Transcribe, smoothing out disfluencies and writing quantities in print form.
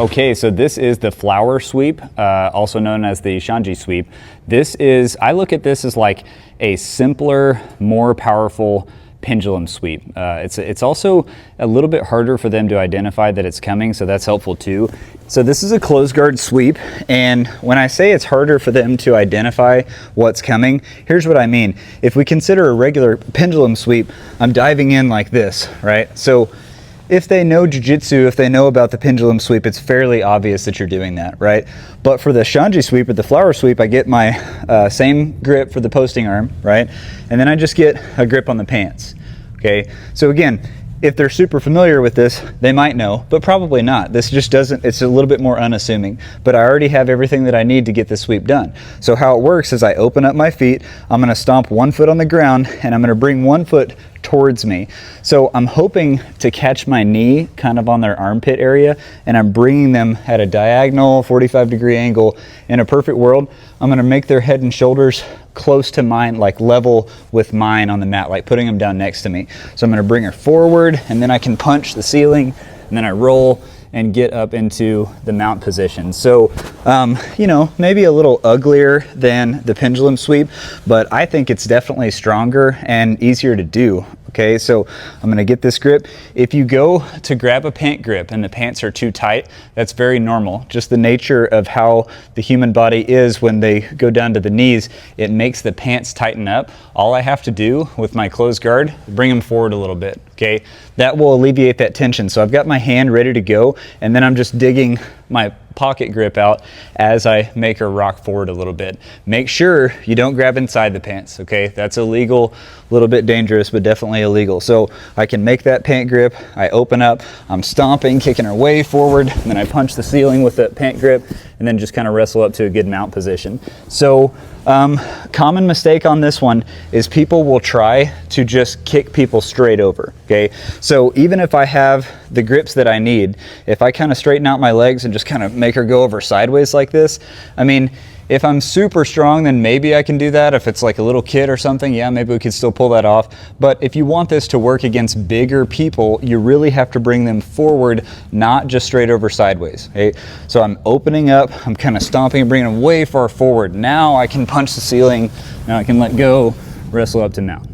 Okay, so this is the flower sweep, also known as the Xande sweep. I look at this as like a simpler, more powerful pendulum sweep. It's also a little bit harder for them to identify that it's coming, so that's helpful too. So this is a closed guard sweep, and when I say it's harder for them to identify what's coming, here's what I mean. If we consider a regular pendulum sweep, I'm diving in like this, right? So if they know jiu-jitsu, if they know about the pendulum sweep, it's fairly obvious that you're doing that, right? But for the Xande sweep or the flower sweep, I get my same grip for the posting arm, right? And then I just get a grip on the pants, okay? So again, if they're super familiar with this, they might know, but probably not. This just doesn't, it's a little bit more unassuming, but I already have everything that I need to get this sweep done. So how it works is I open up my feet, I'm gonna stomp one foot on the ground, and I'm gonna bring one foot towards me. So I'm hoping to catch my knee kind of on their armpit area, and I'm bringing them at a diagonal 45-degree angle. In a perfect world, I'm gonna make their head and shoulders close to mine, like level with mine on the mat, like putting them down next to me. So I'm gonna bring her forward, and then I can punch the ceiling, and then I roll and get up into the mount position. So, you know, maybe a little uglier than the pendulum sweep, but I think it's definitely stronger and easier to do. Okay, so I'm gonna get this grip. If you go to grab a pant grip and the pants are too tight, that's very normal. Just the nature of how the human body is when they go down to the knees, it makes the pants tighten up. All I have to do with my closed guard, bring them forward a little bit, okay? That will alleviate that tension. So I've got my hand ready to go, and then I'm just digging my pocket grip out as I make her rock forward a little bit. Make sure you don't grab inside the pants, okay? That's illegal, a little bit dangerous, but definitely illegal. So I can make that pant grip, I open up, I'm stomping, kicking her way forward, and then I punch the ceiling with that pant grip, and then just kind of wrestle up to a good mount position. So common mistake on this one is people will try to just kick people straight over, okay? So even if I have the grips that I need, if I kind of straighten out my legs and just kind of make her go over sideways like this, I mean, if I'm super strong, then maybe I can do that. If it's like a little kid or something, yeah, maybe we could still pull that off. But if you want this to work against bigger people, you really have to bring them forward, not just straight over sideways, okay? So I'm opening up, I'm kind of stomping and bringing them way far forward. Now I can punch the ceiling, now I can let go, wrestle up to mount.